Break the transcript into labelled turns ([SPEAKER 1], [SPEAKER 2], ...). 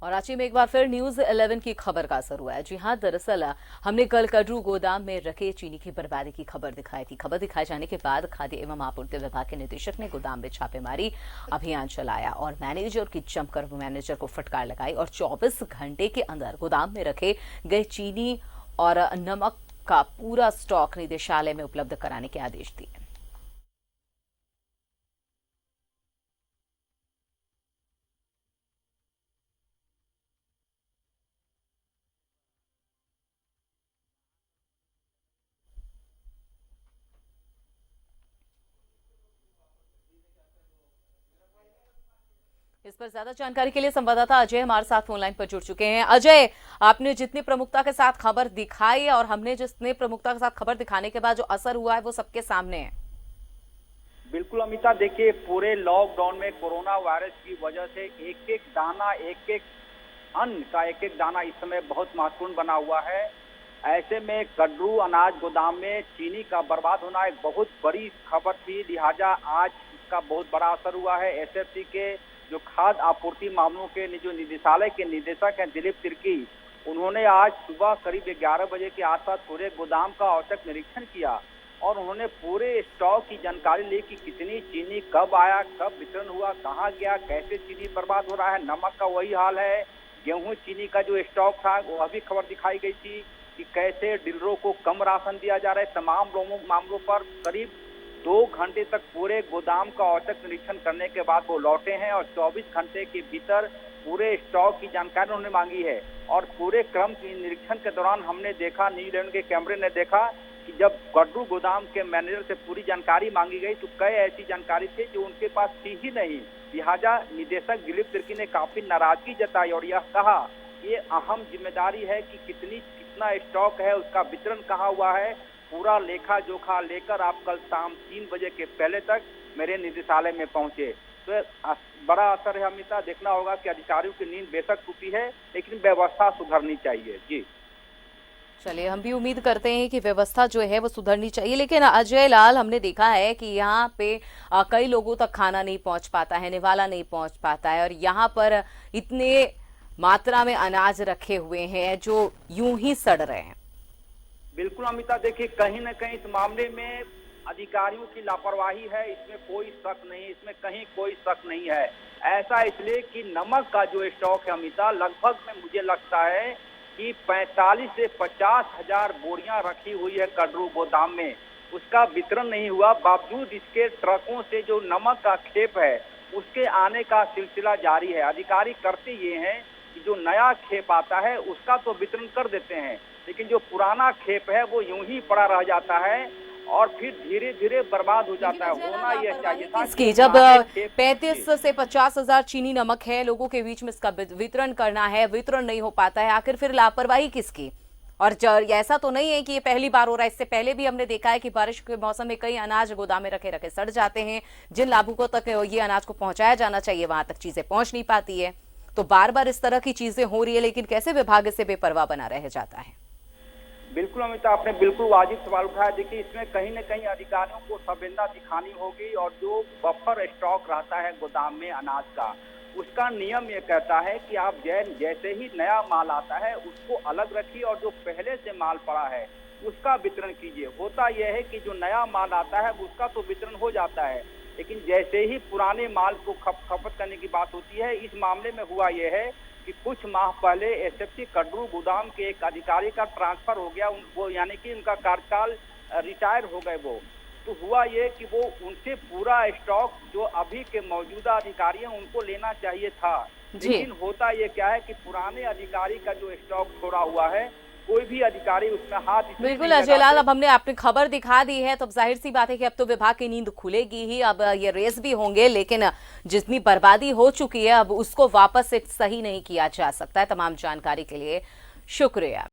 [SPEAKER 1] और रांची में एक बार फिर न्यूज 11 की खबर का असर हुआ है। जी हां, दरअसल हमने कल कड्रू गोदाम में रखे चीनी की बर्बादी की खबर दिखाई थी। खबर दिखाए जाने के बाद खाद्य एवं आपूर्ति विभाग के निदेशक ने गोदाम में छापेमारी अभियान चलाया और मैनेजर को फटकार लगाई और 24 घंटे के अंदर गोदाम में रखे गए चीनी और नमक का पूरा स्टॉक निदेशालय में उपलब्ध कराने के आदेश दिए। इस पर ज्यादा जानकारी के लिए संवाददाता अजय हमारे साथ फोन लाइन पर जुड़ चुके हैं। अजय, आपने जितनी प्रमुखता के साथ खबर दिखाई और हमने जितने प्रमुखता के साथ खबर दिखाने के बाद जो असर हुआ है वो सबके सामने है।
[SPEAKER 2] बिल्कुल अमिता, देखिए पूरे लॉकडाउन में कोरोना वायरस की वजह से एक एक दाना, एक एक अन्न का एक एक दाना इस समय बहुत महत्वपूर्ण बना हुआ है। ऐसे में कड्रू अनाज गोदाम में चीनी का बर्बाद होना एक बहुत बड़ी खबर थी, लिहाजा आज इसका बहुत बड़ा असर हुआ है। एसएफसी के जो खाद्य आपूर्ति मामलों के जो निदेशालय के निदेशक हैं दिलीप तिर्की, उन्होंने आज सुबह करीब 11 बजे के आसपास पूरे गोदाम का औचक निरीक्षण किया और उन्होंने पूरे स्टॉक की जानकारी ली कि कितनी चीनी कब आया, कब वितरण हुआ, कहाँ गया, कैसे चीनी बर्बाद हो रहा है। नमक का वही हाल है। गेहूं चीनी का जो स्टॉक था वो अभी खबर दिखाई गई थी कि कैसे डीलरों को कम राशन दिया जा रहा है। तमाम मामलों पर करीब 2 घंटे तक पूरे गोदाम का औचक निरीक्षण करने के बाद वो लौटे हैं और 24 घंटे के भीतर पूरे स्टॉक की जानकारी उन्होंने मांगी है। और पूरे क्रम की निरीक्षण के दौरान हमने देखा, न्यूज़ 11 के कैमरे ने देखा कि जब कड्रू गोदाम के मैनेजर से पूरी जानकारी मांगी गई तो कई ऐसी जानकारी थी जो उनके पास थी ही नहीं। लिहाजा निदेशक दिलीप तिर्की ने काफी नाराजगी जताई और यह कहा ये अहम जिम्मेदारी है कि कितना स्टॉक है, उसका वितरण कहाँ हुआ है, पूरा लेखा जोखा लेकर आप कल शाम 3 बजे के पहले तक मेरे निदेशालय में पहुंचे। तो बड़ा असर है अमिता, देखना होगा कि अधिकारियों की नींद बेशक टूटी है लेकिन व्यवस्था सुधरनी चाहिए। जी
[SPEAKER 1] चलिए, हम भी उम्मीद करते हैं कि व्यवस्था जो है वो सुधरनी चाहिए। लेकिन अजय लाल, हमने देखा है कि यहाँ पे कई लोगों तक खाना नहीं पहुंच पाता है, निवाला नहीं पहुंच पाता है और यहाँ पर इतने मात्रा में अनाज रखे हुए हैं जो यूं ही सड़ रहे हैं।
[SPEAKER 2] बिल्कुल अमिता, देखिए कहीं न कहीं इस मामले में अधिकारियों की लापरवाही है, इसमें कोई शक नहीं, इसमें कहीं कोई शक नहीं है। ऐसा इसलिए कि नमक का जो स्टॉक है अमिता, लगभग में मुझे लगता है कि 45 से 50 हजार बोरियां रखी हुई है कड्रू गोदाम में, उसका वितरण नहीं हुआ। बावजूद इसके ट्रकों से जो नमक का खेप है उसके आने का सिलसिला जारी है। अधिकारी करते ये हैं कि जो नया खेप आता है उसका तो वितरण कर देते हैं, लेकिन जो पुराना खेप है वो यूं ही पड़ा रह जाता है और फिर धीरे धीरे बर्बाद हो जाता है। होना यह चाहिए था
[SPEAKER 1] कि जब 35 से 50 हजार चीनी नमक है, लोगों के बीच में इसका वितरण करना है, वितरण नहीं हो पाता है, आखिर फिर लापरवाही किसकी? और ऐसा तो नहीं है कि ये पहली बार हो रहा है, इससे पहले भी हमने देखा है कि बारिश के मौसम में कई अनाज गोदाम में रखे रखे सड़ जाते हैं। जिन लाभुकों तक ये अनाज को पहुंचाया जाना चाहिए वहां तक चीजें पहुंच नहीं पाती है। तो बार बार इस तरह की चीजें हो रही है, लेकिन कैसे विभाग इससे बेपरवाह बना रह जाता है?
[SPEAKER 2] बिल्कुल अमिता, आपने बिल्कुल वाजिब सवाल उठाया। देखिए इसमें कहीं न कहीं अधिकारियों को संवेदना दिखानी होगी और जो बफर स्टॉक रहता है गोदाम में अनाज का, उसका नियम ये कहता है कि आप जैसे ही नया माल आता है उसको अलग रखिए और जो पहले से माल पड़ा है उसका वितरण कीजिए। होता यह है कि जो नया माल आता है उसका तो वितरण हो जाता है, लेकिन जैसे ही पुराने माल को खपत करने की बात होती है, इस मामले में हुआ यह है कि कुछ माह पहले एसएफसी कड्रू गोदाम के एक अधिकारी का ट्रांसफर हो गया, वो यानी कि उनका कार्यकाल रिटायर हो गए वो। तो हुआ ये कि वो उनसे पूरा स्टॉक जो अभी के मौजूदा अधिकारी हैं उनको लेना चाहिए था, लेकिन होता ये क्या है कि पुराने अधिकारी का जो स्टॉक छोड़ा हुआ है कोई भी अधिकारी उसमें हाथ।
[SPEAKER 1] बिल्कुल अजय लाल, अब हमने आपने खबर दिखा दी है तो अब जाहिर सी बात है कि अब तो विभाग की नींद खुलेगी ही। अब ये रेस भी होंगे, लेकिन जितनी बर्बादी हो चुकी है अब उसको वापस से सही नहीं किया जा सकता है। तमाम जानकारी के लिए शुक्रिया।